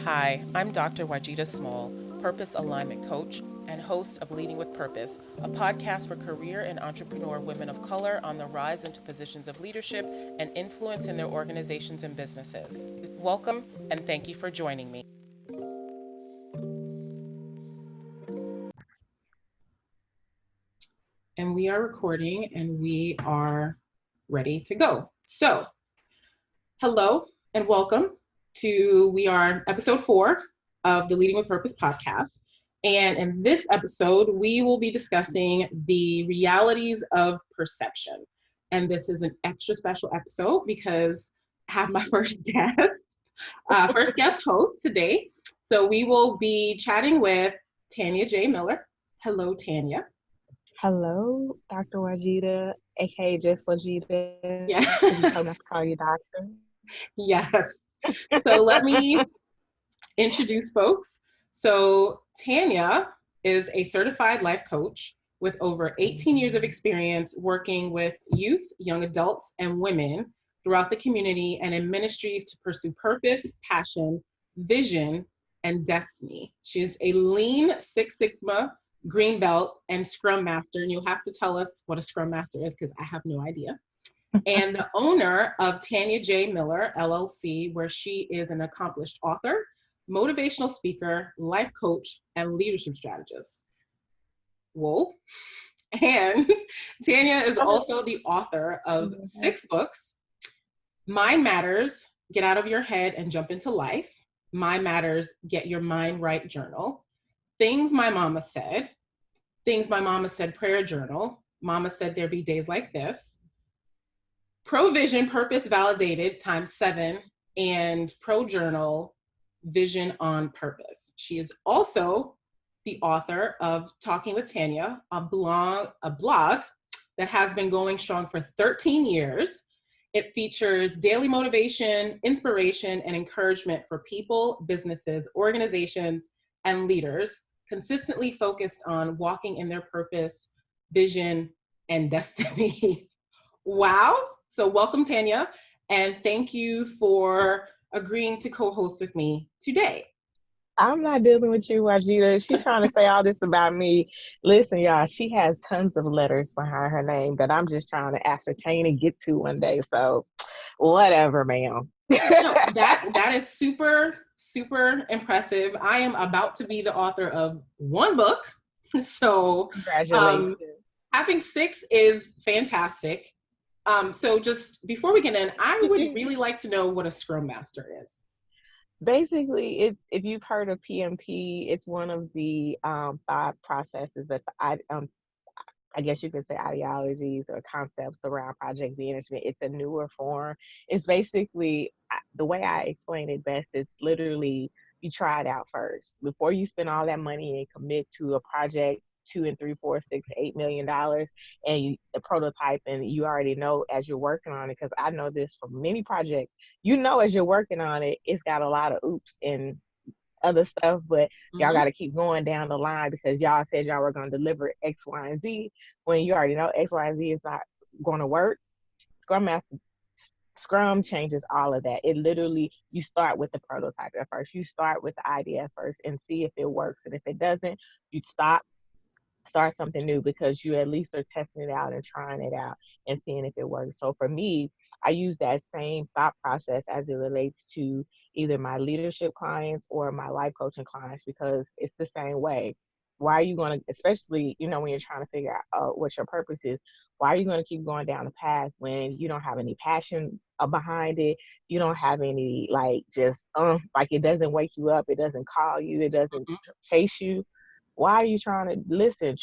Hi, I'm Dr. Wajida Small, Purpose Alignment Coach and host of Leading with Purpose, a podcast for career and entrepreneur women of color on the rise into positions of leadership and influence in their organizations and businesses. Welcome and thank you for joining me. And we are recording and we are ready to go. So, hello and welcome to we are episode 4 of the Leading with Purpose podcast. And in this episode, we will be discussing the realities of perception. And this is an extra special episode because I have my first guest host today. So we will be chatting with Tanya J. Miller. Hello, Tanya. Hello, Dr. Wajida, aka just Wajida, Yeah. because you told me not to call you doctor. Yes. So let me introduce folks. So Tanya is a certified life coach with over 18 years of experience working with youth, young adults, and women throughout the community and in ministries to pursue purpose, passion, vision, and destiny. She is a lean Six Sigma green belt and ScrumMaster, and you'll have to tell us what a ScrumMaster is because I have no idea. And the owner of Tanya J. Miller, LLC, where she is an accomplished author, motivational speaker, life coach, and leadership strategist. Whoa. And Tanya is also the author of 6 books: Mind Matters, Get Out of Your Head and Jump into Life; Mind Matters, Get Your Mind Right Journal; Things My Mama Said; Things My Mama Said Prayer Journal; Mama Said There Be Days Like This; Provision, Purpose Validated ×7; and Pro Journal, Vision on Purpose. She is also the author of Talking with Tanya, a blog that has been going strong for 13 years. It features daily motivation, inspiration, and encouragement for people, businesses, organizations, and leaders, consistently focused on walking in their purpose, vision, and destiny. Wow. So welcome, Tanya, and thank you for agreeing to co-host with me today. I'm not dealing with you, Wajida. She's trying to say all this about me. Listen, y'all, she has tons of letters behind her name that I'm just trying to ascertain and get to one day. So, whatever, ma'am. No, that is super, super impressive. I am about to be the author of 1 book. So Congratulations. having 6 is fantastic. So just before we get in, I would really like to know what a Scrum Master is. Basically, it's if you've heard of PMP, it's one of the 5 processes that I guess you could say ideologies or concepts around project management. It's a newer form. It's basically the way I explain it best. It's literally you try it out first before you spend all that money and commit to a project. 2 and 3, 4, 6, $8 million, and the prototype, and you already know as you're working on it. Because I know this from many projects. As you're working on it, it's got a lot of oops and other stuff, but y'all got to keep going down the line because y'all said y'all were going to deliver X, Y, and Z when you already know X, Y, and Z is not going to work. Scrum changes all of that. It literally, you start with the prototype at first. You start with the idea at first and see if it works. And if it doesn't, you start something new because you at least are testing it out and trying it out and seeing if it works. So for me, I use that same thought process as it relates to either my leadership clients or my life coaching clients because it's the same way. Why are you going to, especially, when you're trying to figure out what your purpose is, why are you going to keep going down the path when you don't have any passion behind it? You don't have any, like it doesn't wake you up. It doesn't call you. It doesn't chase you. Why are you trying to listen?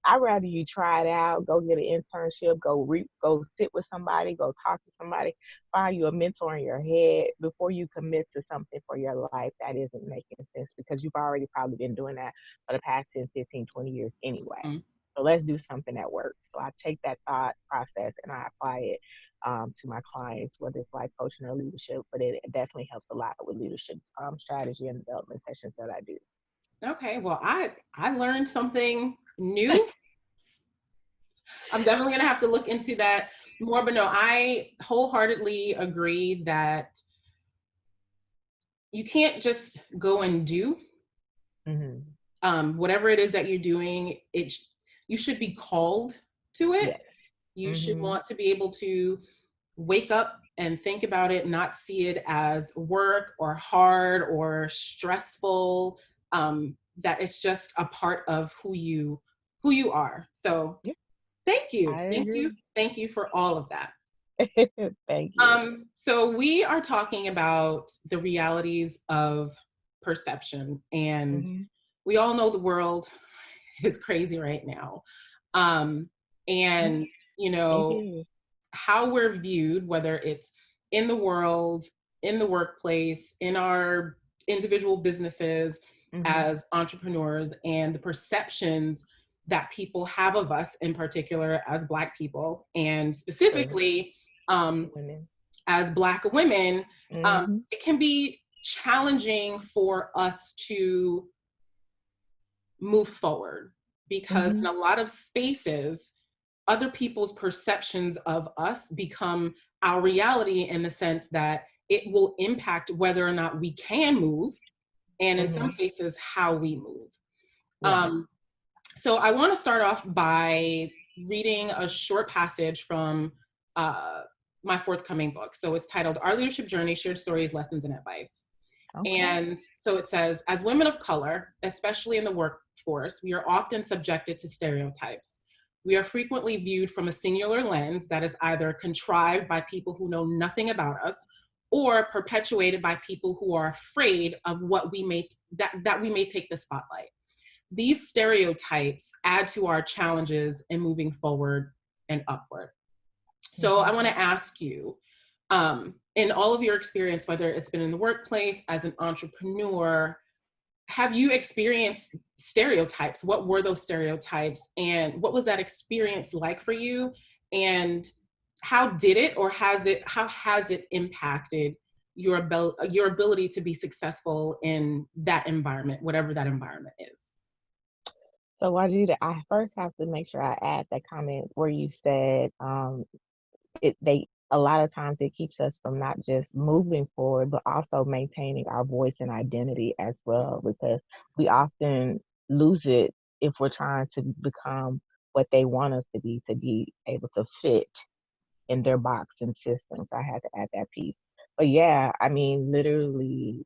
I'd rather you try it out, go get an internship, go sit with somebody, go talk to somebody, find you a mentor in your head before you commit to something for your life that isn't making sense because you've already probably been doing that for the past 10, 15, 20 years anyway. So let's do something that works. So I take that thought process and I apply it to my clients, whether it's life coaching or leadership, but it definitely helps a lot with leadership strategy and development sessions that I do. Okay, well, I learned something new. I'm definitely going to have to look into that more, but no, I wholeheartedly agree that you can't just go and do Mm-hmm. whatever it is that you're doing. You should be called to it. Yes. You should Mm-hmm. want to be able to wake up and think about it, not see it as work or hard or stressful. That it's just a part of who you are. So Yeah, thank you, I thank you, agree. thank you for all of that. Thank you. So we are talking about the realities of perception, and Mm-hmm. we all know the world is crazy right now. Um, and you It know, is. how we're viewed, whether it's in the world, in the workplace, in our individual businesses Mm-hmm. as entrepreneurs, and the perceptions that people have of us, in particular as Black people, and True. specifically um, Women. as Black women, Mm-hmm. it can be challenging for us to move forward because Mm-hmm. in a lot of spaces, other people's perceptions of us become our reality in the sense that it will impact whether or not we can move, and in some Mm-hmm. cases, how we move. Right. Um, so I want to start off by reading a short passage from uh, my forthcoming book. So it's titled Our Leadership Journey, Shared Stories, Lessons, and Advice. Okay. And so it says, as women of color, especially in the workforce, we are often subjected to stereotypes. We are frequently viewed from a singular lens that is either contrived by people who know nothing about us or perpetuated by people who are afraid of what that we may take the spotlight. These stereotypes add to our challenges in moving forward and upward. So I Mm-hmm. want to ask you, in all of your experience, whether it's been in the workplace, as an entrepreneur, have you experienced stereotypes? What were those stereotypes? And what was that experience like for you? And how did it, or how has it impacted your ability to be successful in that environment, whatever that environment is? So, Wajida, I first have to make sure I add that comment where you said it they a lot of times it keeps us from not just moving forward but also maintaining our voice and identity as well, because we often lose it if we're trying to become what they want us to be able to fit in their box and systems. I had to add that piece. But yeah, I mean, literally,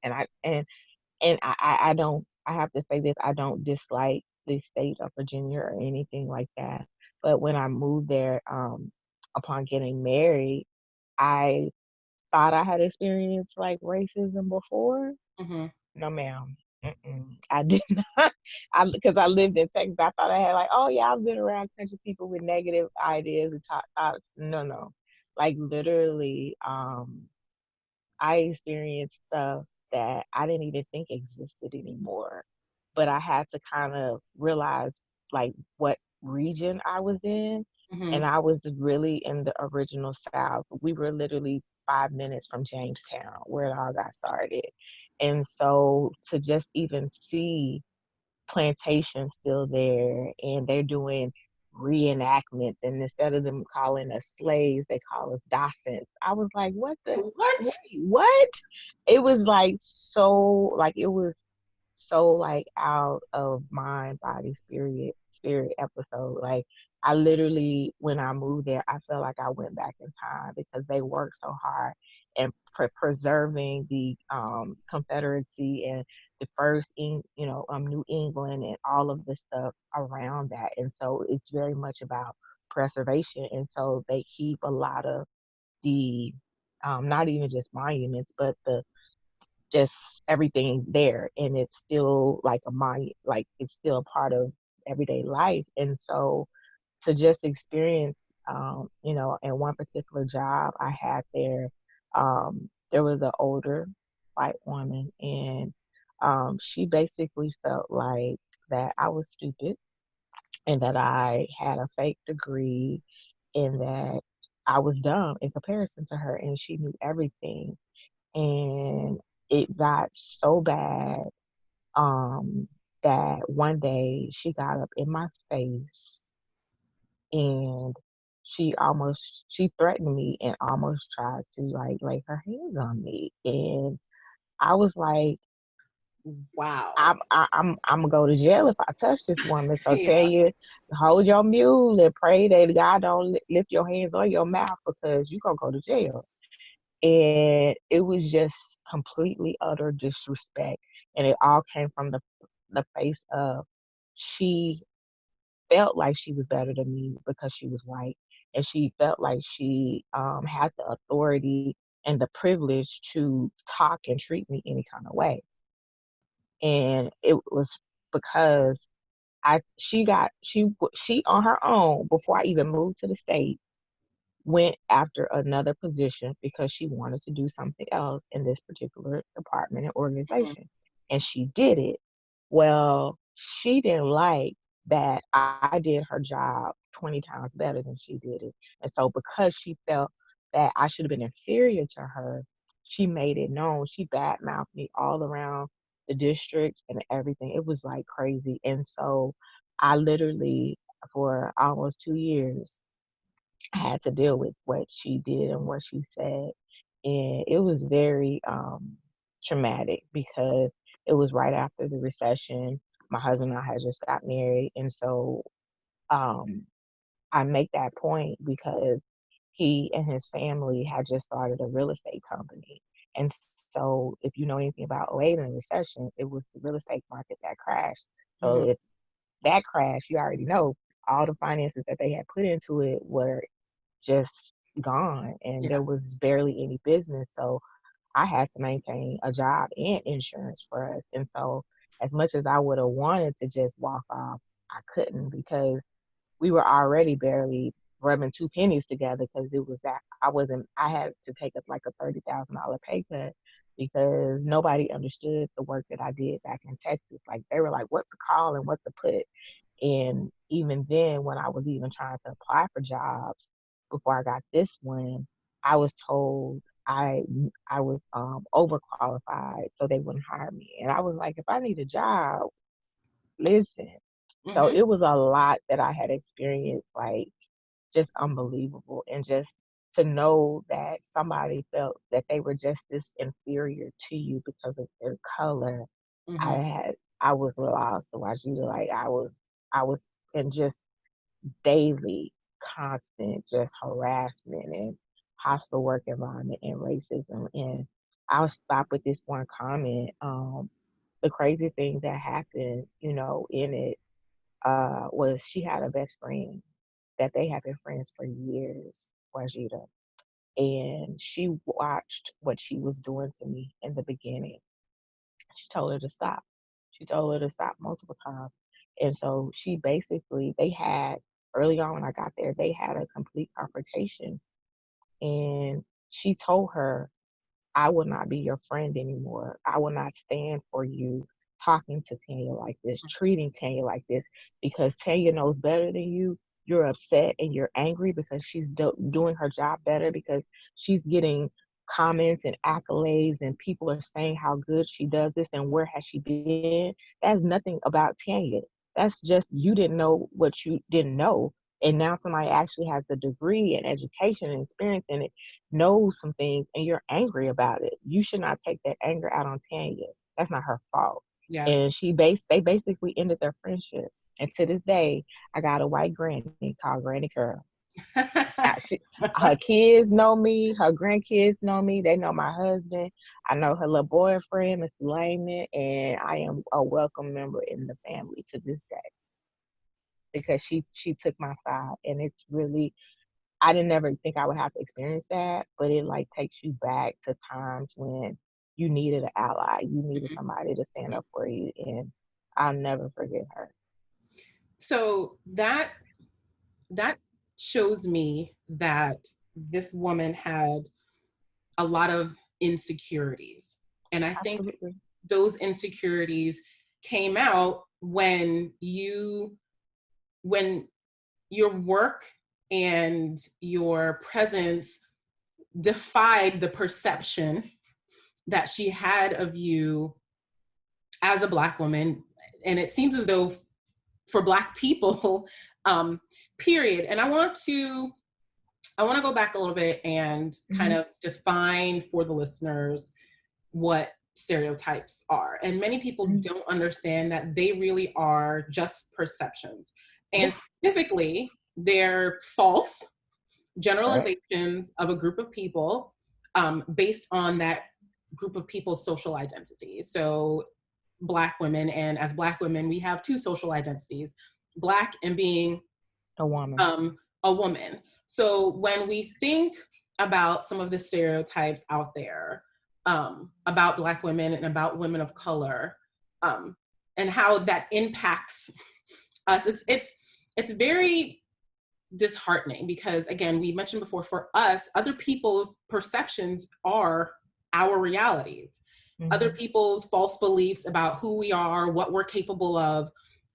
and I don't, I have to say this, I don't dislike the state of Virginia or anything like that. But when I moved there, upon getting married, I thought I had experienced like racism before. Mm-hmm. No, ma'am. Mm-mm. I did not. Because I lived in Texas, I thought I had like, oh yeah, I've been around a bunch of people with negative ideas and thoughts. No, no, like literally, I experienced stuff that I didn't even think existed anymore. But I had to kind of realize like what region I was in. Mm-hmm. And I was really in the original South. We were literally 5 minutes from Jamestown, where it all got started. And so to just even see plantation still there, and they're doing reenactments, and instead of them calling us slaves they call us docents. I was like, what the, What? wait, what? It was like so, like it was so like out of mind body spirit episode. Like I literally, when I moved there, I felt like I went back in time because they worked so hard and preserving the Confederacy and the first in New England and all of the stuff around that. And so it's very much about preservation. And so they keep a lot of the not even just monuments, but the just everything there, and it's still like a monument, like it's still a part of everyday life. And so to just experience, in one particular job I had there, there was an older white woman, and she basically felt like that I was stupid and that I had a fake degree and that I was dumb in comparison to her, and she knew everything. And it got so bad, um, that one day she got up in my face and she threatened me and almost tried to like lay her hands on me. And I was like, Wow. I'm gonna go to jail if I touch this woman. So tell Yeah. you, hold your mule and pray that God don't lift your hands or your mouth because you gonna go to jail. And it was just completely utter disrespect, and it all came from the face of she felt like she was better than me because she was white, and she felt like she had the authority and the privilege to talk and treat me any kind of way. And it was because she on her own, before I even moved to the state, went after another position because she wanted to do something else in this particular department and Mhm. organization. And she did it. Well, she didn't like that I did her job 20 times better than she did it. And so because she felt that I should have been inferior to her, she made it known. She badmouthed me all around the district and everything. It was like crazy. And so I literally, for almost 2 years, had to deal with what she did and what she said. And it was very traumatic because it was right after the recession. My husband and I had just got married. And so um, I make that point because he and his family had just started a real estate company. And so if you know anything about '08 and the recession, it was the real estate market that crashed. So Mhm. if that crashed, you already know all the finances that they had put into it were just gone, and Yeah. there was barely any business. So I had to maintain a job and insurance for us. And so as much as I would have wanted to just walk off, I couldn't because we were already barely rubbing two pennies together because it was that I had to take up like a $30,000 pay cut because nobody understood the work that I did back in Texas. Like they were like, what to call and what to put. And even then, when I was even trying to apply for jobs before I got this one, I was told I was overqualified, so they wouldn't hire me. And I was like, if I need a job, listen. So Mhm. it was a lot that I had experienced, like just unbelievable, and just to know that somebody felt that they were just this inferior to you because of their color. I Mhm. had I was lost to watch you like I was in just daily constant just harassment and hostile work environment and racism. And I'll stop with this one comment. The crazy thing that happened, in it, was she had a best friend that they have been friends for years, Wajida. And she watched what she was doing to me in the beginning. She told her to stop. She told her to stop multiple times. And so she basically, they had, early on when I got there, they had a complete confrontation. And she told her, I will not be your friend anymore. I will not stand for you talking to Tanya like this, treating Tanya like this, because Tanya knows better than you. You're upset and you're angry because she's doing her job better, because she's getting comments and accolades, and people are saying how good she does this and where has she been. That's nothing about Tanya. That's just you didn't know what you didn't know. And now somebody actually has the degree and education and experience in it, knows some things, and you're angry about it. You should not take that anger out on Tanya. That's not her fault. Yeah. And they basically ended their friendship. And to this day, I got a white granny called Granny Curl. Her kids know me, her grandkids know me, they know my husband. I know her little boyfriend, Mr. Layman, and I am a welcome member in the family to this day because she took my side. And it's really, I didn't ever think I would have to experience that, but it like takes you back to times when you needed an ally, you needed Mhm. somebody to stand up for you, and I'll never forget her. So that shows me that this woman had a lot of insecurities. And I think Absolutely. those insecurities came out when your work and your presence defied the perception that she had of you as a Black woman. And it seems as though for Black people, um, period. And I want to go back a little bit and kind Hmm. of define for the listeners what stereotypes are. And many people don't understand that they really are just perceptions. And specifically, they're false generalizations of a group of people based on that group of people's social identity. So Black women, and as Black women, we have two social identities, Black and being a woman. A woman. So when we think about some of the stereotypes out there about Black women and about women of color, and how that impacts us, it's very disheartening, because again, we mentioned before, for us, other people's perceptions are our realities. Other people's false beliefs about who we are, what we're capable of,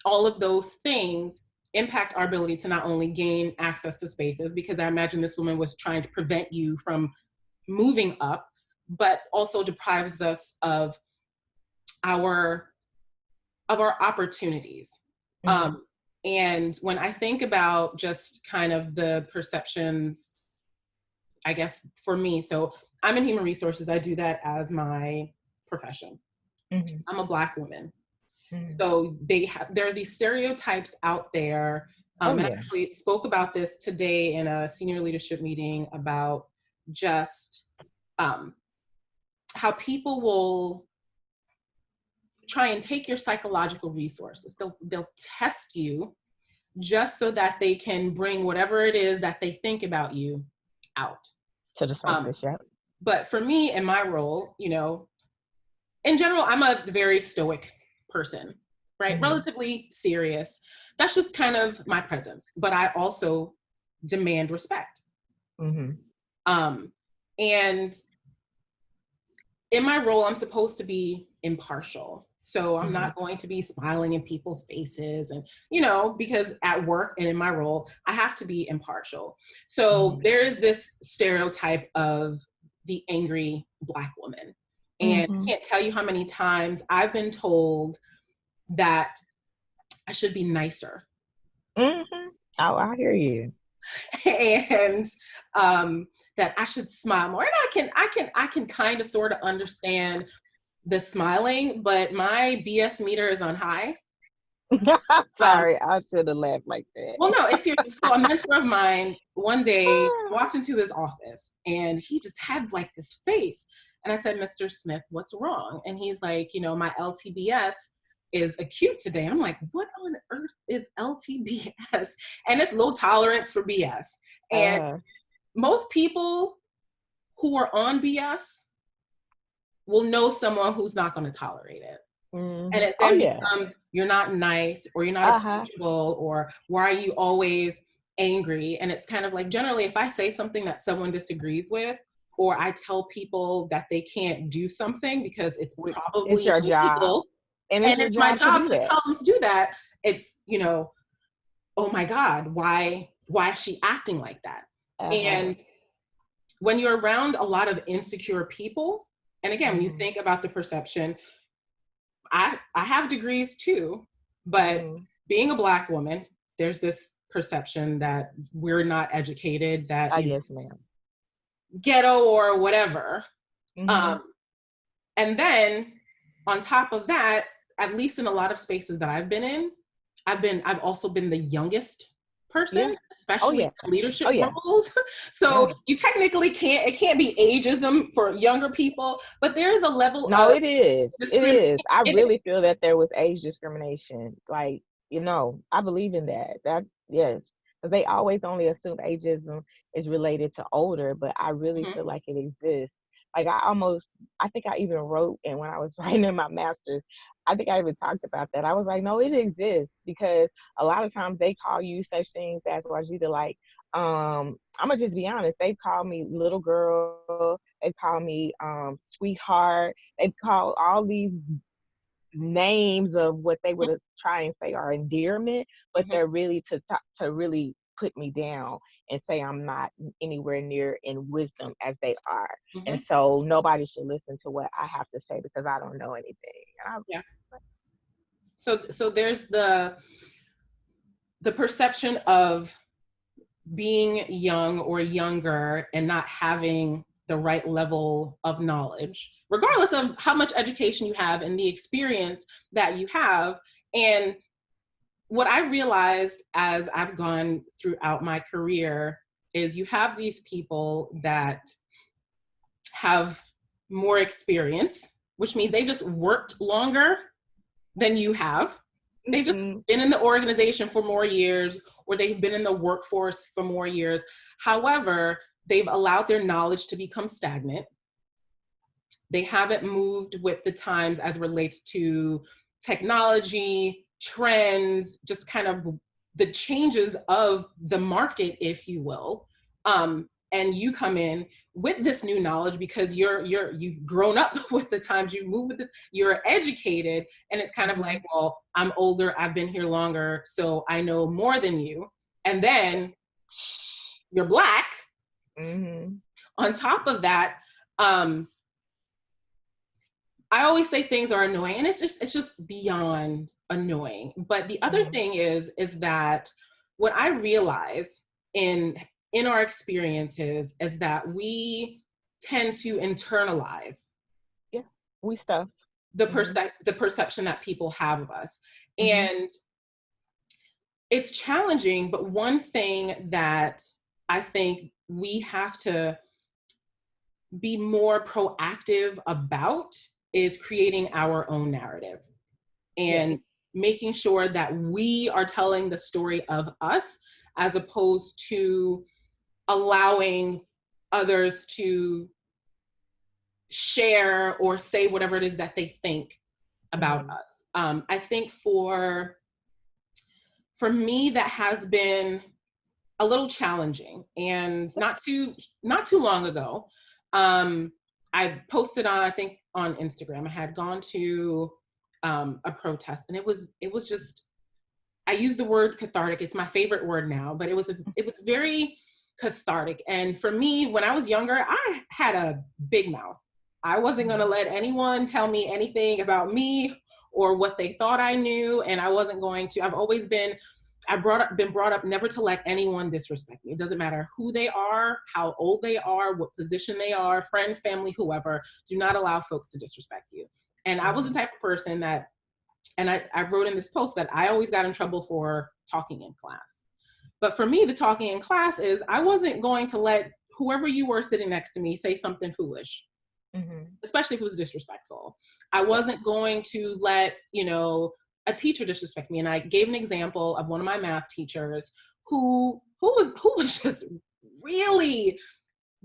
all of those things impact our ability to not only gain access to spaces, because I imagine this woman was trying to prevent you from moving up, but also deprives us of our opportunities. And when I think about just kind of the perceptions, I guess for me, so I'm in human resources, I do that as my profession. I'm a Black woman. So there are these stereotypes out there. And I actually spoke about this today in a senior leadership meeting about just how people will try and take your psychological resources. They'll test you just so that they can bring whatever it is that they think about you out to the surface. But for me, in my role, you know, in general, I'm a very stoic person, right? Relatively serious. That's just kind of my presence. But I also demand respect. And in my role, I'm supposed to be impartial. So I'm not going to be smiling in people's faces, and, you know, because at work and in my role, I have to be impartial. So there is this stereotype of the angry Black woman. And I can't tell you how many times I've been told that I should be nicer. Oh, I hear you. And that I should smile more. And I can kind of sort of understand the smiling, but my BS meter is on high. Sorry, I should have laughed like that. Well, no, it's seriously. So a mentor of mine, one day walked into his office and he just had like this face. And I said, Mr. Smith, what's wrong? And he's like, you know, my LTBS is acute today. I'm like, what on earth is LTBS? And it's low tolerance for BS. And most people who are on BS will know someone who's not going to tolerate it. And it then becomes, you're not nice, or you're not approachable, or why are you always angry? And it's kind of like, generally, if I say something that someone disagrees with, or I tell people that they can't do something because it's probably your illegal, job, and it's my job to tell them to do that, it's, you know, oh my God, why is she acting like that? And when you're around a lot of insecure people, and again, when you think about the perception, I have degrees too, but being a Black woman, there's this perception that we're not educated, that yes, ma'am, ghetto or whatever. And then on top of that, at least in a lot of spaces that I've been in, I've also been the youngest person, especially in leadership roles. So you technically it can't be ageism for younger people, but there is a level of it is. I really feel that there was age discrimination. Like, you know, I believe in that. Yes. Because they always only assume ageism is related to older, but I really feel like it exists. Like I think I even wrote, and when I was writing in my master's, I think I even talked about that. I was like, no, it exists, because a lot of times they call you such things as Wajida, like, I'm gonna just be honest, they call me little girl, they call me sweetheart, they call all these names of what they would try and say are endearment, but they're really to really put me down and say I'm not anywhere near in wisdom as they are. And so nobody should listen to what I have to say because I don't know anything. So there's the perception of being young or younger and not having the right level of knowledge, regardless of how much education you have and the experience that you have. And what I realized as I've gone throughout my career is you have these people that have more experience, which means they just worked longer than you have. They've just been in the organization for more years, or they've been in the workforce for more years. However, they've allowed their knowledge to become stagnant. They haven't moved with the times as relates to technology, trends, just kind of the changes of the market, if you will. And you come in with this new knowledge because you've grown up with the times, you move with it, you're educated, and it's kind of like, well, I'm older, I've been here longer, so I know more than you. And then you're Black. On top of that, I always say things are annoying, and it's just beyond annoying. But the other thing is that what I realize in our experiences is that we tend to internalize the perception that people have of us. And it's challenging, but one thing that I think we have to be more proactive about is creating our own narrative and making sure that we are telling the story of us, as opposed to allowing others to share or say whatever it is that they think about us. I think for me, that has been a little challenging. And not too long ago, I posted on, I think on Instagram, I had gone to a protest, and it was just, I use the word cathartic. It's my favorite word now, but it was very cathartic. And for me, when I was younger, I had a big mouth. I wasn't going to let anyone tell me anything about me or what they thought I knew. And I wasn't going to, been brought up never to let anyone disrespect me. It doesn't matter who they are, how old they are, what position they are, friend, family, whoever. Do not allow folks to disrespect you. And I was the type of person that, and I wrote in this post that I always got in trouble for talking in class. But for me, the talking in class is, I wasn't going to let whoever you were sitting next to me say something foolish, especially if it was disrespectful. I wasn't going to let, a teacher disrespect me. And I gave an example of one of my math teachers who was just really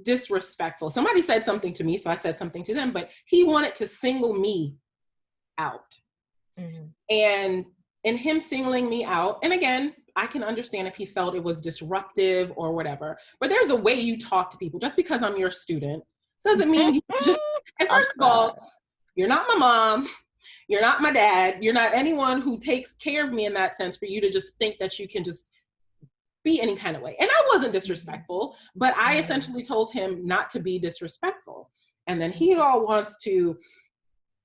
disrespectful. Somebody said something to me, so I said something to them, but he wanted to single me out. And in him singling me out, and again, I can understand if he felt it was disruptive or whatever, but there's a way you talk to people. Just because I'm your student doesn't mean you just, and first of all, you're not my mom, you're not my dad, you're not anyone who takes care of me in that sense for you to just think that you can just be any kind of way. And I wasn't disrespectful, but I essentially told him not to be disrespectful. And then he all wants to,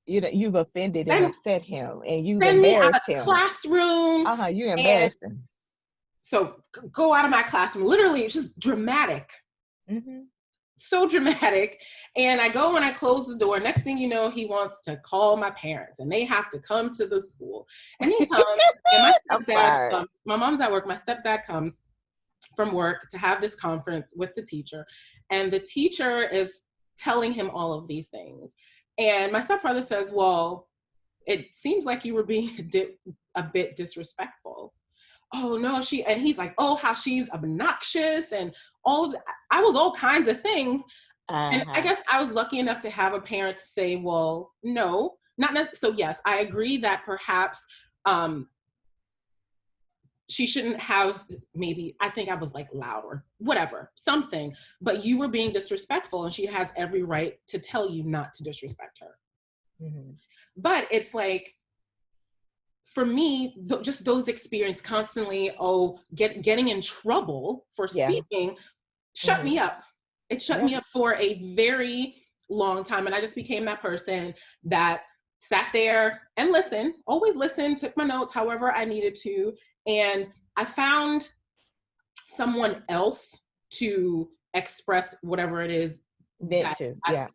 you've offended and upset him, and you've send me out embarrassed of him. Classroom. You embarrassed him. So go out of my classroom. Literally, it's just dramatic. So dramatic. And I go and I close the door. Next thing you know, he wants to call my parents, and they have to come to the school. And he comes, and my stepdad comes. My mom's at work. My stepdad comes from work to have this conference with the teacher. And the teacher is telling him all of these things. And my stepfather says, well, it seems like you were being a bit disrespectful. Oh no, and he's like, oh, how she's obnoxious and I was all kinds of things. And I guess I was lucky enough to have a parent say, well, no, so yes, I agree that perhaps she shouldn't have, maybe, I think I was like loud or whatever, something, but you were being disrespectful, and she has every right to tell you not to disrespect her. But it's like, for me, just those experiences constantly, getting in trouble for speaking, shut me up. It shut me up for a very long time. And I just became that person that sat there and listened, always listened, took my notes however I needed to. And I found someone else to express whatever it is Meant that to, I yeah.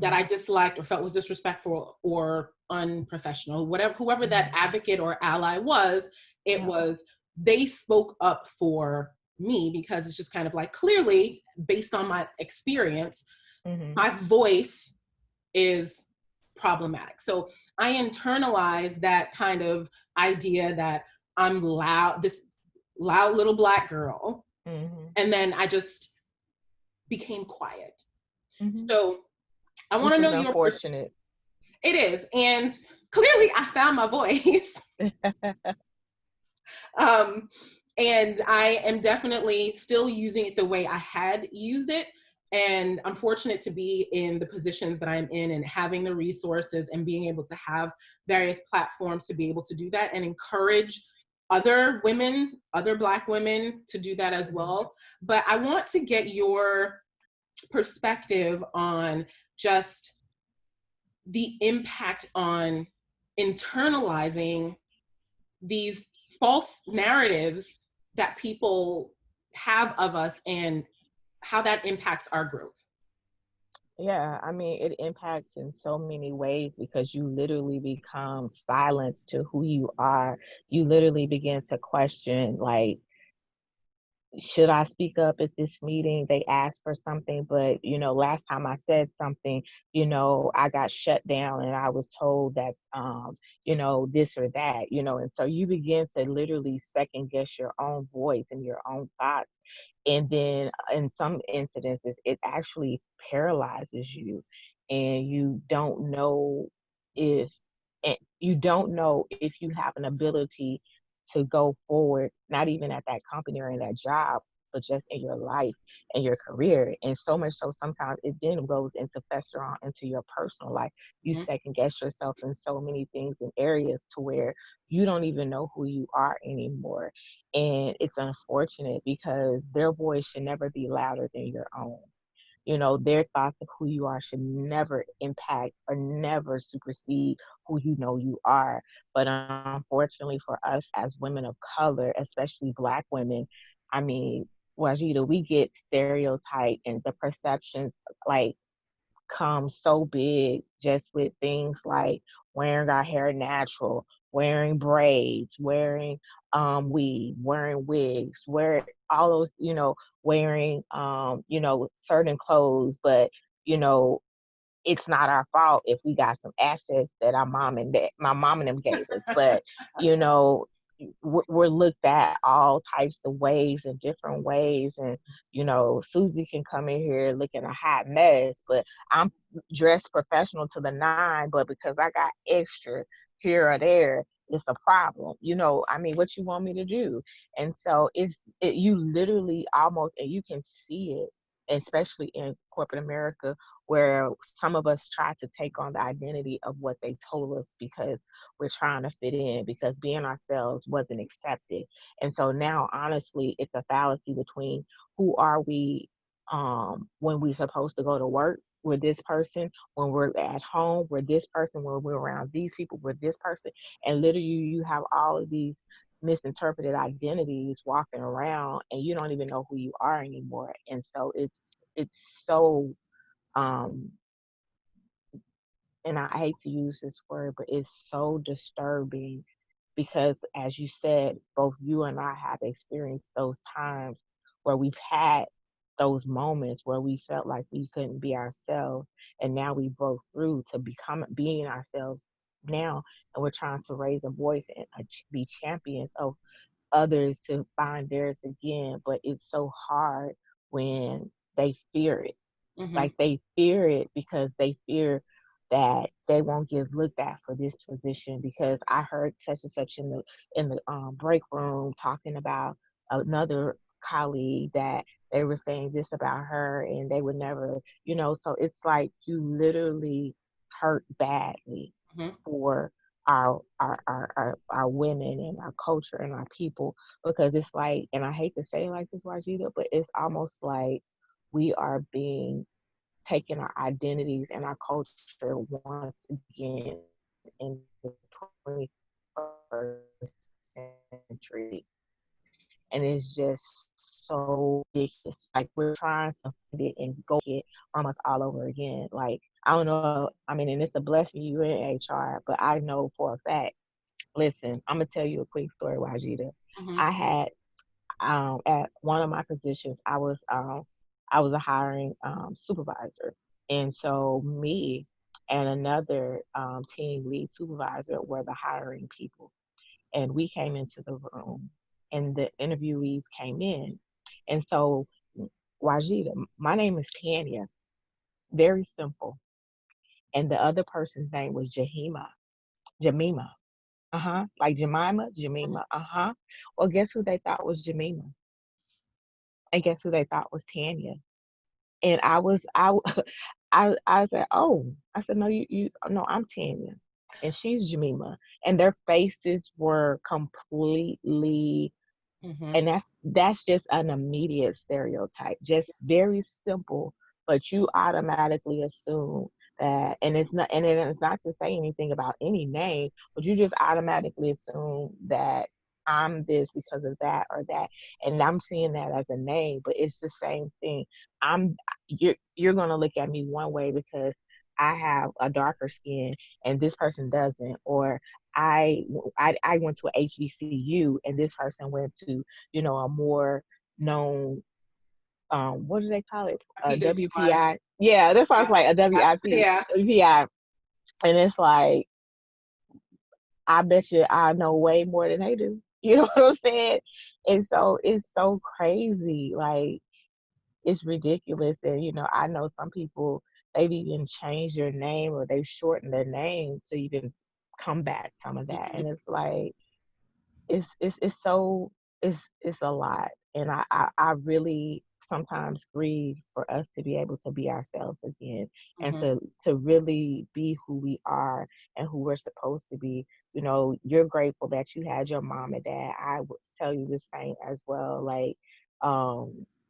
that Hmm. I disliked or felt was disrespectful or unprofessional, whatever, whoever that Hmm. advocate or ally was, it Yeah. was, they spoke up for me because it's just kind of like, clearly based on my experience, Hmm. my voice is problematic. So I internalized that kind of idea that I'm loud, this loud little Black girl. Hmm. And then I just became quiet. Hmm. So I want Which to is know your perspective. unfortunate. It is. And clearly I found my voice. um, and I am definitely still using it the way I had used it. And I'm fortunate to be in the positions that I'm in and having the resources and being able to have various platforms to be able to do that and encourage other women, other Black women to do that as Hmm. well. But I want to get your perspective on just the impact on internalizing these false narratives that people have of us and how that impacts our growth. Yeah, I mean, it impacts in so many ways because you literally become silenced to who you are. You literally begin to question, like, should I speak up at this meeting? They asked for something, but last time I said something, I got shut down and I was told that, this or that, and so you begin to literally second guess your own voice and your own thoughts. And then in some incidences, it actually paralyzes you, and if you don't know if you have an ability to go forward, not even at that company or in that job, but just in your life and your career. And so much so sometimes it then goes into fester on into your personal life. You Mhm. second guess yourself in so many things and areas to where you don't even know who you are anymore. And it's unfortunate because their voice should never be louder than your own. Their thoughts of who you are should never impact or never supersede who you are. But unfortunately for us as women of color, especially Black women, I mean, Wajida, we get stereotyped and the perceptions like come so big just with things like wearing our hair natural, wearing braids, wearing weave, wearing wigs, wear all those, wearing certain clothes, but you know, it's not our fault if we got some assets that my mom and them gave us. But you know, we're looked at all types of ways and different ways, and Susie can come in here looking a hot mess, but I'm dressed professional to the nine. But because I got extra here or there, it's a problem. I mean, what you want me to do? And so you literally almost, and you can see it, especially in corporate America, where some of us try to take on the identity of what they told us because we're trying to fit in, because being ourselves wasn't accepted. And so now, honestly, it's a fallacy between who are we when we're supposed to go to work. We're this person. When we're at home, we're this person. When we're around these people, we're this person. And literally, you have all of these misinterpreted identities walking around, and you don't even know who you are anymore. And so it's so um and I hate to use this word, but it's so disturbing because, as you said, both you and I have experienced those times where we've had those moments where we felt like we couldn't be ourselves, and now we broke through to being ourselves now, and we're trying to raise a voice and be champions of others to find theirs again. But it's so hard when they fear it, Mhm. like they fear it because they fear that they won't get looked at for this position, because I heard such and such in the break room talking about another colleague that they were saying this about her and they would never, so it's like you literally hurt badly Mhm. for our women and our culture and our people, because it's like, and I hate to say it like this, Wajida, but it's almost like we are being taking our identities and our culture once again in the 21st century. And it's just so ridiculous. Like we're trying to fit rewind it and go it almost all over again. Like, I don't know. I mean, and it's a blessing you in HR, but I know for a fact. Listen, I'm gonna tell you a quick story, Wajida. Mm-hmm. I had at one of my positions, I was a hiring supervisor, and so me and another team lead supervisor were the hiring people, and we came into the room, and the interviewees came in, and so Wajida, my name is Tanya, very simple, and the other person's name was Jamima. Like Jemima. Well, guess who they thought was Jemima? And guess who they thought was Tanya? And I said, oh, I said, no, no, I'm Tanya, and she's Jemima, and their faces were completely, Mm-hmm. and that's just an immediate stereotype, just very simple, but you automatically assume that, and it's not to say anything about any name, but you just automatically assume that I'm this because of that or that, and I'm seeing that as a name, but it's the same thing. I'm you're gonna look at me one way because I have a darker skin and this person doesn't, or I I went to a HBCU and this person went to, a more known, what do they call it? PWI. WPI. Yeah, that's why I was like a WIP, Yeah. WPI. And it's like, I bet you I know way more than they do. You know what I'm saying? And so it's so crazy. Like, it's ridiculous. And, I know some people, they've even changed their name or they've shortened their name to even combat some of that. Mm-hmm. And it's like, it's so it's a lot, and I really sometimes grieve for us to be able to be ourselves again, and Mm-hmm. to really be who we are and who we're supposed to be. You're grateful that you had your mom and dad. I would tell you the same as well. Like,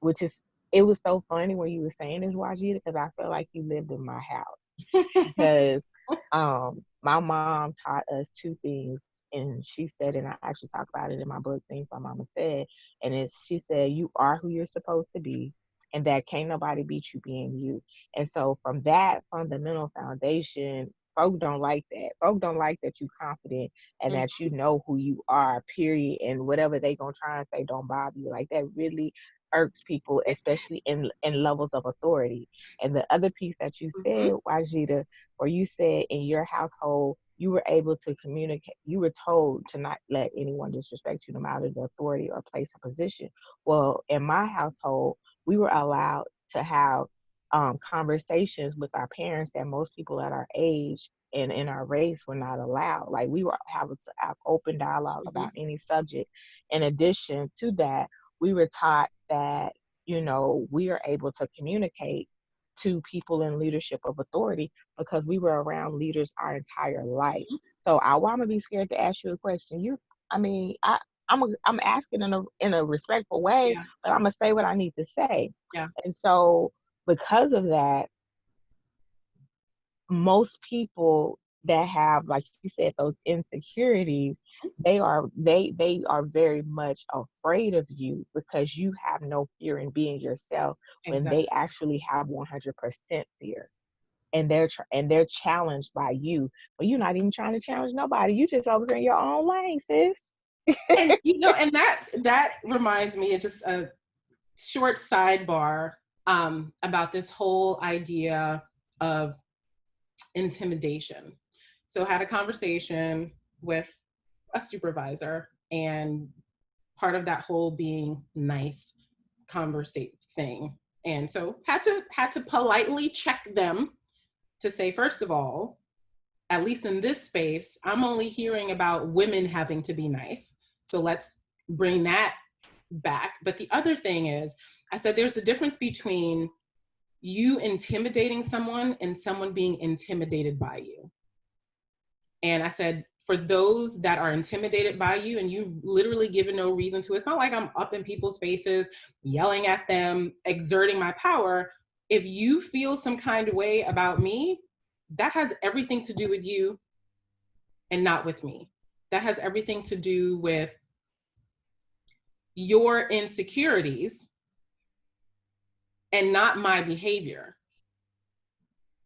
which is, it was so funny when you were saying this, Wajida, because I feel like you lived in my house, because my mom taught us two things, and she said, and I actually talk about it in my book, Things My Mama Said, and she said, you are who you're supposed to be, and that can't nobody beat you being you. And so from that fundamental foundation, folk don't like that. Folk don't like that you confident and that you know who you are, period, and whatever they gonna try and say don't bother you. Like, that really irks people, especially in levels of authority. And the other piece that you Mm-hmm. said, Wajida, or you said in your household, you were able to communicate, you were told to not let anyone disrespect you no matter the authority or place or position. Well, in my household, we were allowed to have conversations with our parents that most people at our age and in our race were not allowed. Like, we were having to have open dialogue Mm-hmm. about any subject. In addition to that, we were taught that, we are able to communicate to people in leadership of authority because we were around leaders our entire life. So why am I be scared to ask you a question? I mean, I'm asking in a respectful way, Yeah. but I'm gonna say what I need to say. Yeah. And so because of that, most people that have, like you said, those insecurities, they are very much afraid of you because you have no fear in being yourself, when Exactly. they actually have 100% fear, and they're challenged by you, but you're not even trying to challenge nobody. You just over in your own lane, sis. And and that reminds me of just a short sidebar about this whole idea of intimidation. So I had a conversation with a supervisor, and part of that whole being nice conversation thing. And so had to politely check them to say, first of all, at least in this space, I'm only hearing about women having to be nice. So let's bring that back. But the other thing is, I said there's a difference between you intimidating someone and someone being intimidated by you. And I said, for those that are intimidated by you and you've literally given no reason to, it's not like I'm up in people's faces, yelling at them, exerting my power. If you feel some kind of way about me, that has everything to do with you and not with me. That has everything to do with your insecurities and not my behavior.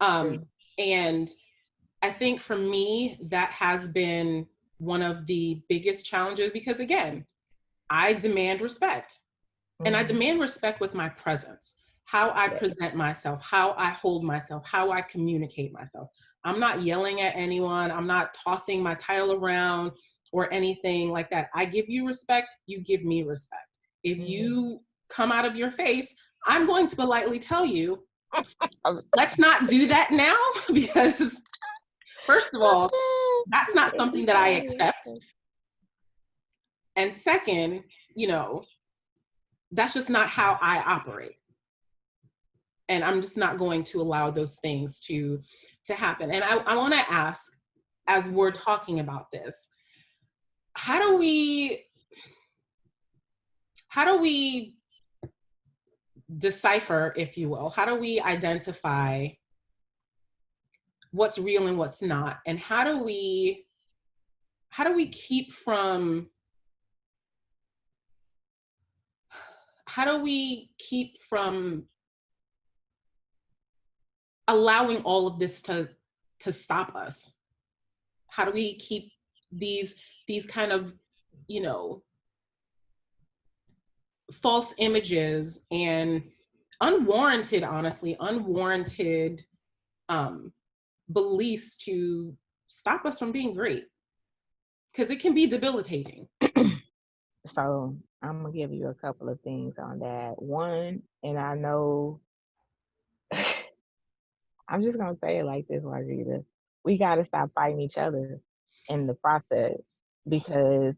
True. And I think for me, that has been one of the biggest challenges because, again, I demand respect. And I Mm-hmm. demand respect with my presence, how I Yeah. present myself, how I hold myself, how I communicate myself. I'm not yelling at anyone. I'm not tossing my title around or anything like that. I give you respect, you give me respect. If Mm-hmm. you come out of your face, I'm going to politely tell you, I'm let's not do that now because, first of all, that's not something that I accept. And second, you know, that's just not how I operate. And I'm just not going to allow those things to happen. And I want to ask, as we're talking about this, how do we how do we decipher, if you will, how do we identify what's real and what's not, and how do we keep from how do we keep from allowing all of this to stop us? How do we keep these kind of, you know, false images and unwarranted, honestly, unwarranted um, beliefs to stop us from being great? Because it can be debilitating. So I'm gonna give you a couple of things on that. One, and I know I'm just gonna say it like this, Margita. We gotta stop fighting each other in the process because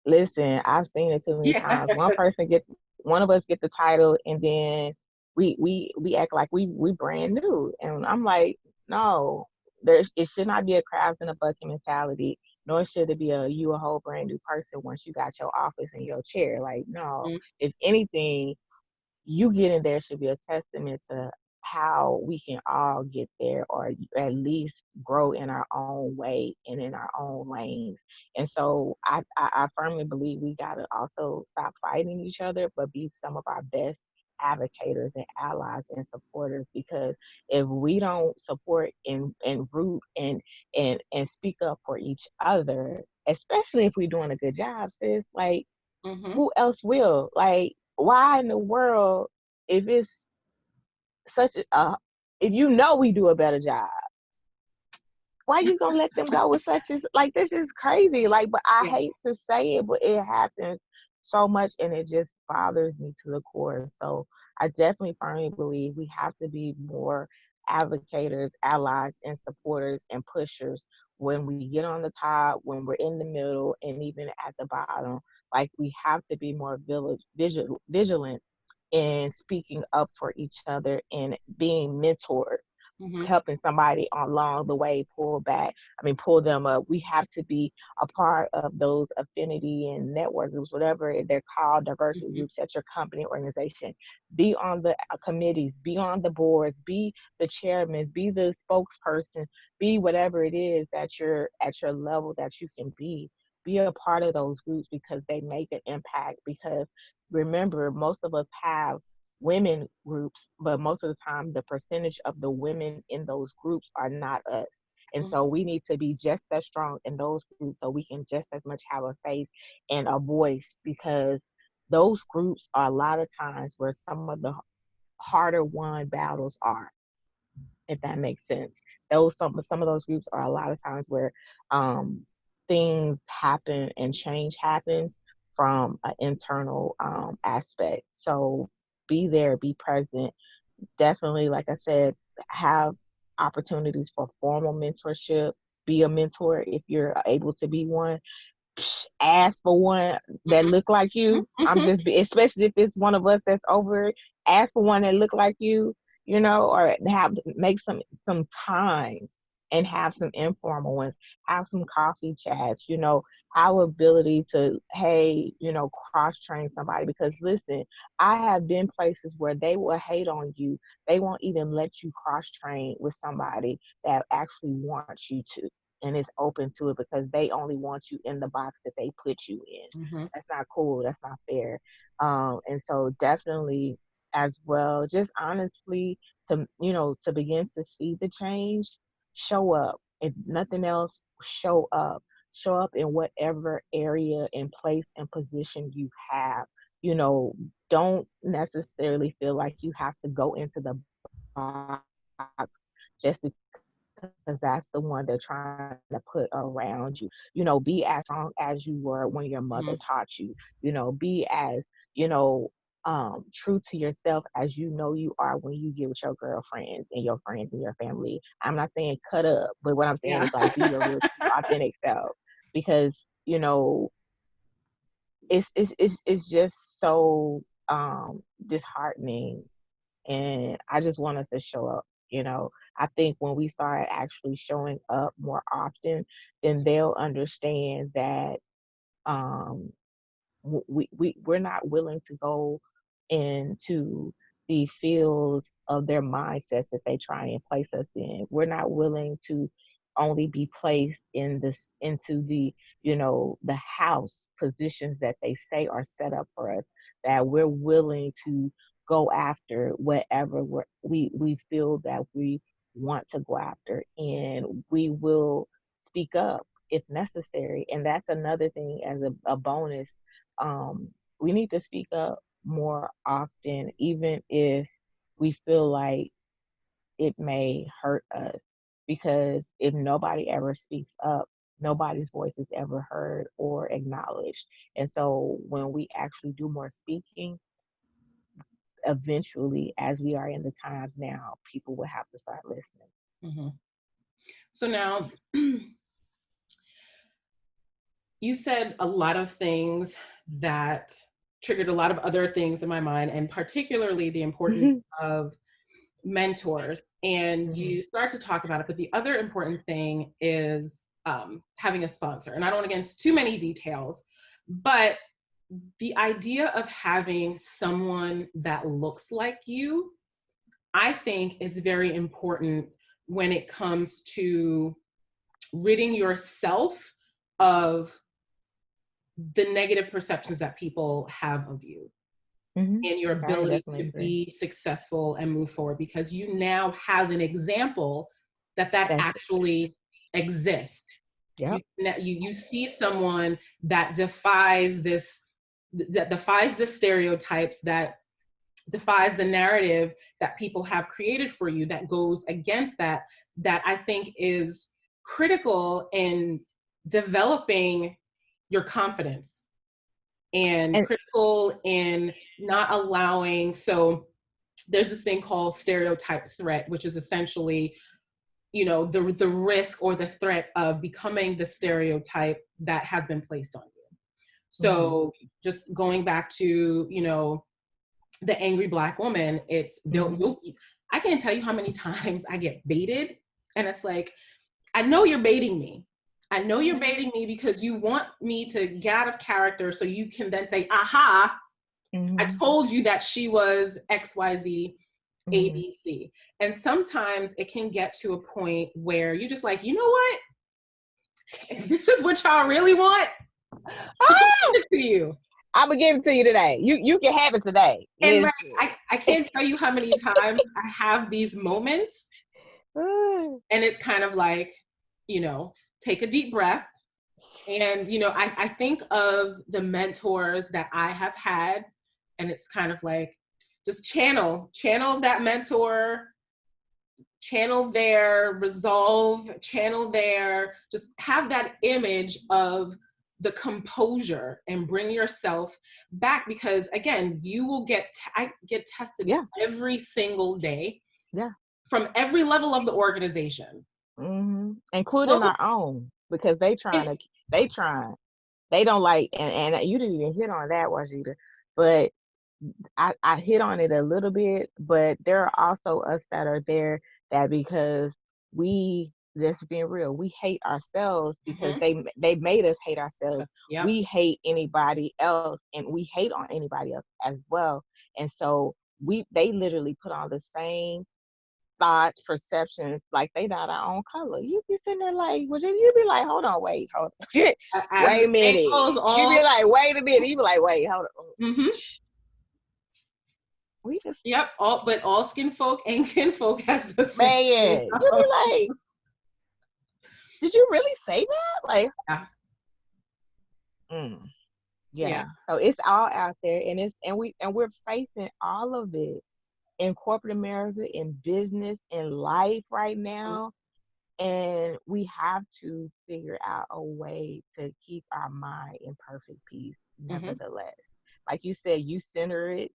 listen, I've seen it too many Yeah. times. One of us get the title, and then we act like we brand new, and I'm like, no, it should not be a crabs in a bucket mentality, nor should it be you a whole brand new person once you got your office and your chair. Like, no, if anything, you getting there should be a testament to how we can all get there, or at least grow in our own way and in our own lanes. And so I firmly believe we got to also stop fighting each other, but be some of our best advocates and allies and supporters, because if we don't support and root and speak up for each other, especially if we're doing a good job, sis, like, Mm-hmm. who else will? Like, why in the world, if it's such if you know we do a better job, why you gonna let them go with such as, like, this is crazy. Like, but I Yeah. hate to say it, but it happens so much, and it just bothers me to the core. So I definitely firmly believe we have to be more advocates, allies, and supporters and pushers when we get on the top, when we're in the middle, and even at the bottom. Like, we have to be more vigilant in speaking up for each other and being mentors, Mm-hmm. helping somebody along the way pull them up. We have to be a part of those affinity and network groups, whatever they're called, diversity Mm-hmm. groups at your company, organization. Be on the committees, be on the boards, be the chairman, be the spokesperson, be whatever it is that you're at your level that you can be. Be a part of those groups because they make an impact. Because remember, most of us have women groups, but most of the time the percentage of the women in those groups are not us. And so Mm-hmm. we need to be just as strong in those groups so we can just as much have a face and a voice, because those groups are a lot of times where some of the harder won battles are, if that makes sense. Some of those groups are a lot of times where um, things happen and change happens from an internal aspect. So be there, be present. Definitely, like I said, have opportunities for formal mentorship. Be a mentor if you're able to be one. Ask for one that look like you. I'm Mm-hmm. just, especially if it's one of us that's over it, ask for one that look like you, or make some time and have some informal ones, have some coffee chats, have ability to, hey, cross train somebody. Because listen, I have been places where they will hate on you. They won't even let you cross train with somebody that actually wants you to and is open to it, because they only want you in the box that they put you in. Mm-hmm. That's not cool. That's not fair. And so definitely, as well. Just honestly, to begin to see the change, show up. If nothing else, show up. Show up in whatever area and place and position you have. Don't necessarily feel like you have to go into the box just because that's the one they're trying to put around you. Be as strong as you were when your mother Mhm. taught you. Be as, true to yourself as you are when you get with your girlfriends and your friends and your family. I'm not saying cut up, but what I'm saying Yeah. is like be your real true authentic self, because it's just so disheartening, and I just want us to show up. I think when we start actually showing up more often, then they'll understand that um, we're not willing to go into the fields of their mindsets that they try and place us in. We're not willing to only be placed into the house positions that they say are set up for us, that we're willing to go after whatever we feel that we want to go after, and we will speak up if necessary. And that's another thing as a bonus. um, we need to speak up more often, even if we feel like it may hurt us. Because if nobody ever speaks up, nobody's voice is ever heard or acknowledged. And so when we actually do more speaking, eventually, as we are in the times now, people will have to start listening. Mhm. So now, you said a lot of things that triggered a lot of other things in my mind, and particularly the importance of mentors. And Mhm. you start to talk about it, but the other important thing is having a sponsor. And I don't want to get into too many details, but the idea of having someone that looks like you, I think, is very important when it comes to ridding yourself of the negative perceptions that people have of you Mhm. and your I ability definitely to agree. be successful and move forward, because you now have an example that That's actually exists. Yep. You see someone that defies the stereotypes, that defies the narrative that people have created for you, that goes against that I think is critical in developing your confidence, and And critical in not allowing. So there's this thing called stereotype threat, which is essentially, the risk or the threat of becoming the stereotype that has been placed on you. mhm. So just going back to, the angry Black woman, it's Mhm. I can't tell you how many times I get baited, and it's like, I know you're baiting me. I know you're Mhm. baiting me because you want me to get out of character so you can then say, aha, I Mhm. told you that she was XYZ, Mhm. ABC. And sometimes it can get to a point where you're just like, you know what? If this is what y'all really want, I'm gonna Ah! give it to you. I'm gonna give it to you today. You can have it today. And like, Listen. I can't tell you how many times I have these moments, Ah. and it's kind of like, take a deep breath. And, I think of the mentors that I have had, and it's kind of like, just channel that mentor, channel their resolve, channel their, just have that image of the composure and bring yourself back, because again, you will I get tested Yeah. every single day Yeah. from every level of the organization. Including Well, our own, because they trying. They don't like, and you didn't even hit on that, Wajita. But I hit on it a little bit, but there are also us that are there that, because we, just being real, we hate ourselves because mhm. they made us hate ourselves. Yep. We hate anybody else, and we hate on anybody else as well. And so they literally put on the same thoughts, perceptions, like they not our own color. You be sitting there like, well, you be like, hold on, wait, hold on. As Wait the a saying minute. goes, You be all like, wait a minute. You be like, wait, hold on. mhm. We just, Yep. All skin folk and kin folk has the same. man, you be like, did you really say that? Like, Yeah. mm, Yeah. yeah. So it's all out there, and we're facing all of it in corporate America, in business, in life right now. And we have to figure out a way to keep our mind in perfect peace, Mm-hmm. nevertheless. Like you said, you center it.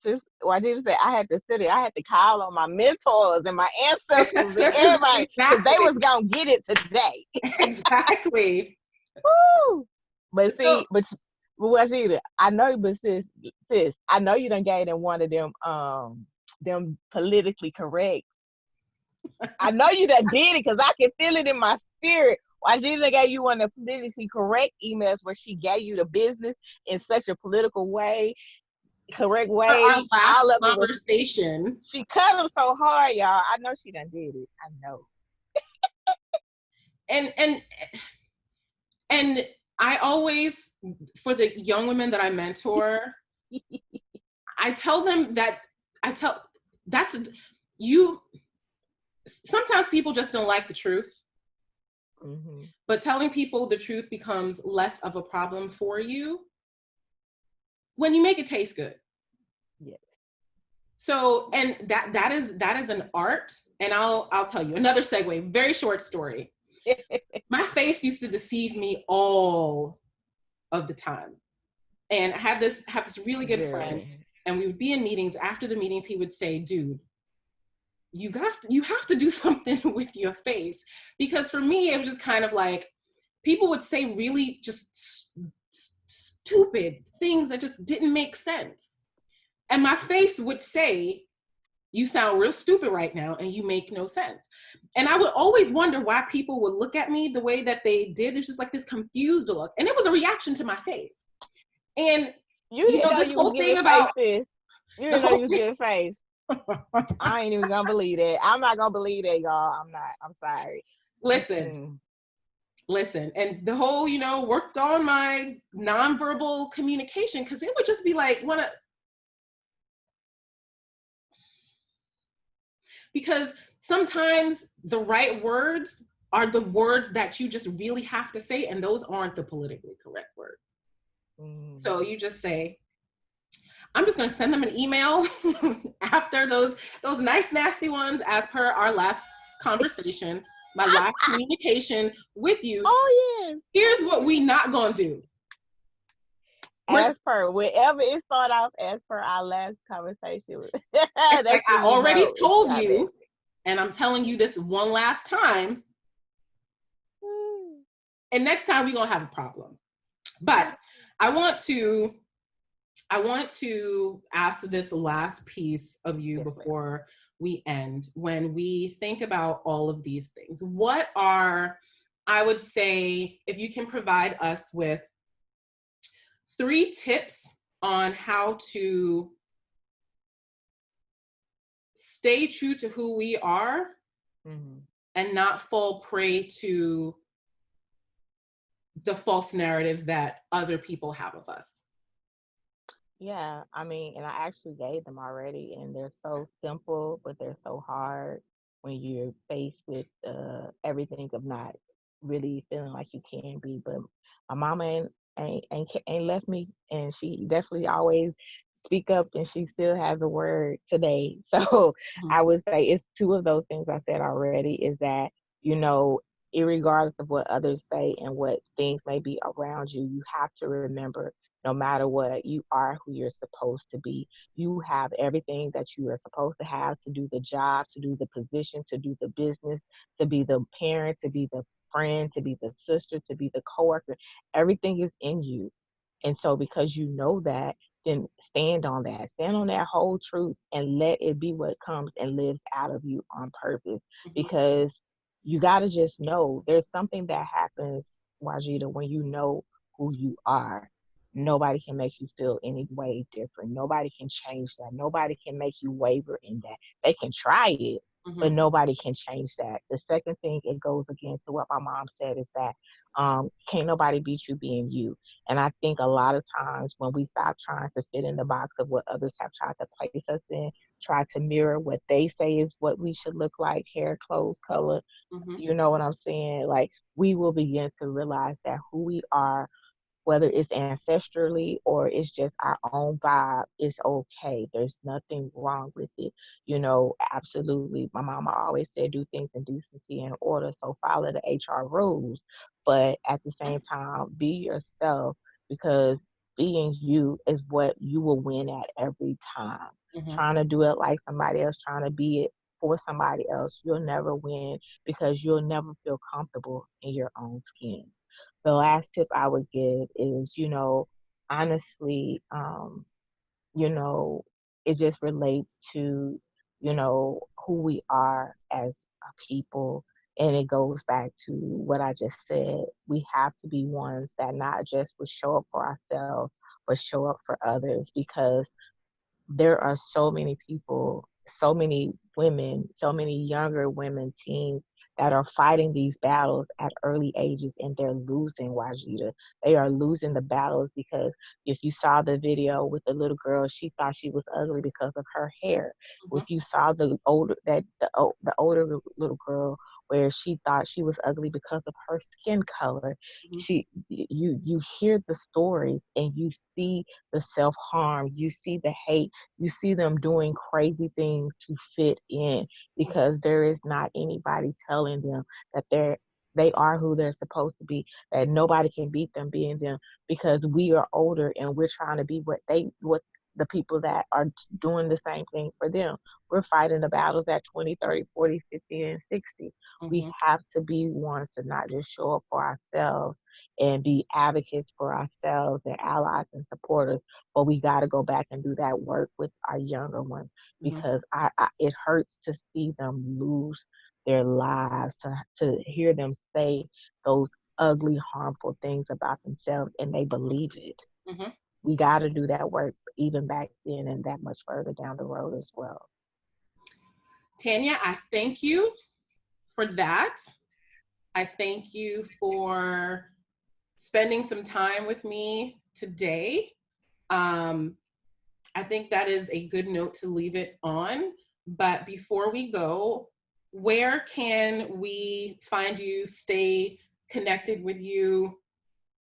Well, I didn't say I had to center it. I had to call on my mentors and my ancestors and everybody because they Exactly. was going to get it today. Exactly. Woo! But So see, but Washida, I know, but sis, I know you done gave them one of them politically correct. I know you done did it because I can feel it in my spirit. Washida gave you one of the politically correct emails where she gave you the business in such a political way, correct for our way. last All of it was conversation, she cut them so hard, y'all. I know she done did it. I know. and and and I always, for the young women that I mentor, I tell them that that's you. Sometimes people just don't like the truth, Mm-hmm. but telling people the truth becomes less of a problem for you when you make it taste good. Yeah. So, and that is an art. And I'll tell you another segue, very short story. My face used to deceive me all of the time. And I have this really good friend, Very. and we would be in meetings. After the meetings, he would say, dude, you have to do something with your face. Because for me, it was just kind of like people would say really just stupid things that just didn't make sense. And my face would say, you sound real stupid right now and you make no sense. And I would always wonder why people would look at me the way that they did. It's just like this confused look. And it was a reaction to my face. And You didn't know this you was whole giving thing about faces. You the didn't know whole you was thing. giving face. I ain't even gonna believe that. I'm not gonna believe that, y'all. I'm not. I'm sorry. Listen, Mm-mm. listen. And the whole, worked on my nonverbal communication because it would just be like, because sometimes the right words are the words that you just really have to say, and those aren't the politically correct words. Mm. So you just say, I'm just going to send them an email after those nice nasty ones, as per our last conversation, my last communication with you. Oh yeah. Here's what we not going to do. As per wherever it started off, as per our last conversation. It's like, That's when I you already know it's told not you, that. and I'm telling you this one last time, and next time we're going to have a problem. But I want to ask this last piece of you Yes, before we end. When we think about all of these things, what are, I would say, if you can provide us with 3 tips on how to stay true to who we are mm-hmm. and not fall prey to the false narratives that other people have of us. Yeah, I mean, and I actually gave them already, and they're so simple, but they're so hard when you're faced with everything of not really feeling like you can be. But my mama ain't left me, and she definitely always speak up, and she still has a word today. So Mhm. I would say it's 2 of those things I said already. Is that irregardless of what others say and what things may be around you, you have to remember no matter what, you are who you're supposed to be. You have everything that you are supposed to have to do the job, to do the position, to do the business, to be the parent, to be the friend, to be the sister, to be the coworker. Everything is in you. And so because you know that, then stand on that. Stand on that whole truth and let it be what comes and lives out of you on purpose. Mhm. Because you got to just know there's something that happens, Wajida, when you know who you are. Nobody can make you feel any way different. Nobody can change that. Nobody can make you waver in that. They can try it, but Mm-hmm. nobody can change that. The second thing, it goes again to what my mom said, is that can't nobody beat you being you. And I think a lot of times when we stop trying to fit in the box of what others have tried to place us in, try to mirror what they say is what we should look like, hair, clothes, color, Mm-hmm. you know what I'm saying? Like, we will begin to realize that who we are, whether it's ancestrally or it's just our own vibe, is okay. There's nothing wrong with it. You know, absolutely. My mama always said do things in decency and order. So follow the HR rules. But at the same time, be yourself, because being you is what you will win at every time. Mm-hmm. Trying to do it like somebody else, trying to be it for somebody else, you'll never win, because you'll never feel comfortable in your own skin. The last tip I would give is, honestly, you know, it just relates to, who we are as a people. And it goes back to what I just said. We have to be ones that not just will show up for ourselves, but show up for others, because there are so many people, so many women, so many younger women, teens, that are fighting these battles at early ages, and they're losing, Wajida. They are losing the battles, because if you saw the video with the little girl, she thought she was ugly because of her hair. If you saw the older little girl, where she thought she was ugly because of her skin color, Mm-hmm. you hear the stories, and you see the self-harm, you see the hate, you see them doing crazy things to fit in, because there is not anybody telling them that they are who they're supposed to be, that nobody can beat them being them, because we are older and we're trying to be what the people that are doing the same thing for them. We're fighting the battles at 20, 30, 40, 50, and 60. We Mm-hmm. have to be ones to not just show up for ourselves and be advocates for ourselves and allies and supporters, but we got to go back and do that work with our younger ones, Mm-hmm. because it hurts to see them lose their lives, to hear them say those ugly, harmful things about themselves, and they believe it. Mm-hmm. We got to do that work even back then and that much further down the road as well. Tanya, I thank you for that. I thank you for spending some time with me today. Um, I think that is a good note to leave it on. But before we go, where can we find you, stay connected with you,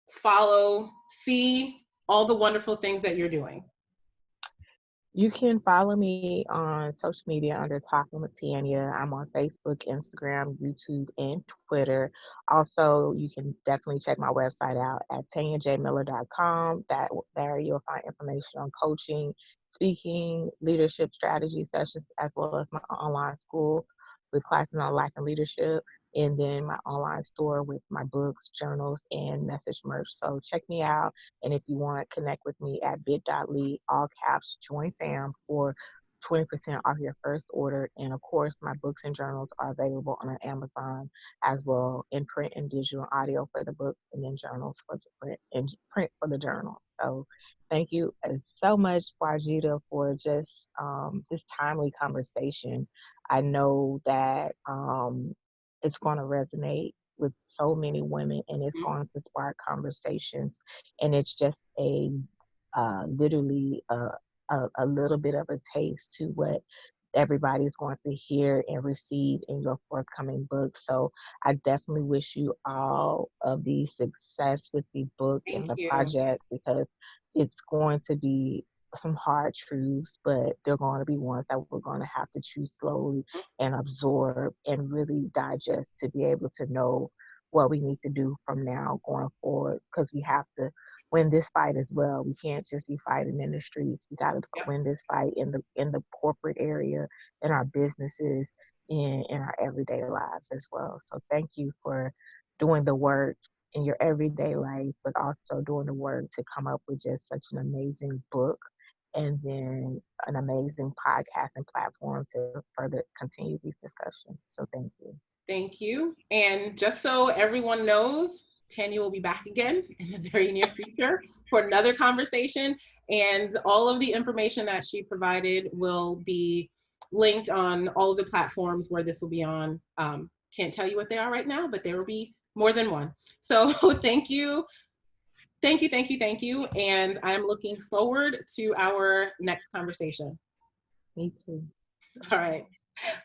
follow, see all the wonderful things that you're doing? You can follow me on social media under Talking with Tanya. I'm on Facebook, Instagram, YouTube, and Twitter. Also, you can definitely check my website out at tanyajmiller.com. There you'll find information on coaching, speaking, leadership strategy sessions, as well as my online school with classes on life and leadership, and then my online store with my books, journals, and message merch. So check me out. And if you want to connect with me at bit.ly, all caps, join fam for 20% off your first order. And of course, my books and journals are available on Amazon as well, in print and digital audio for the books, and then journals for the print for the journal. So thank you so much, Wajida, for just this timely conversation. I know that it's going to resonate with so many women, and it's going to spark conversations. And it's just literally a little bit of a taste to what everybody's going to hear and receive in your forthcoming book. So I definitely wish you all of the success with the book and Thank the you. project, because it's going to be some hard truths, but they're going to be ones that we're going to have to chew slowly and absorb and really digest, to be able to know what we need to do from now going forward, because we have to win this fight as well. We can't just be fighting in the streets. We got to Yep. win this fight in the corporate area, in our businesses, in our everyday lives as well. So thank you for doing the work in your everyday life, but also doing the work to come up with just such an amazing book, and then an amazing podcasting platform to further continue these discussions. So thank you. Thank you. And just so everyone knows, Tanya will be back again in the very near future for another conversation. And all of the information that she provided will be linked on all of the platforms where this will be on. Can't tell you what they are right now, but there will be more than one. So thank you. Thank you, thank you, thank you. And I'm looking forward to our next conversation. Me too. All right.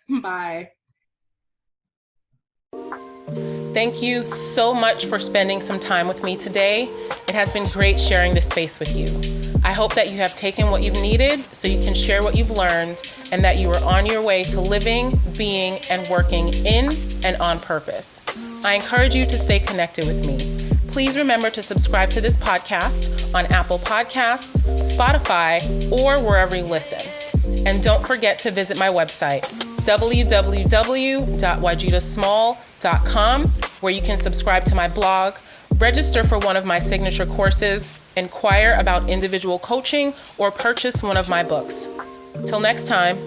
Bye. Thank you so much for spending some time with me today. It has been great sharing this space with you. I hope that you have taken what you've needed so you can share what you've learned, and that you are on your way to living, being, and working in and on purpose. I encourage you to stay connected with me. Please remember to subscribe to this podcast on Apple Podcasts, Spotify, or wherever you listen. And don't forget to visit my website, www.wajitasmall.com, where you can subscribe to my blog, register for one of my signature courses, inquire about individual coaching, or purchase one of my books. Till next time.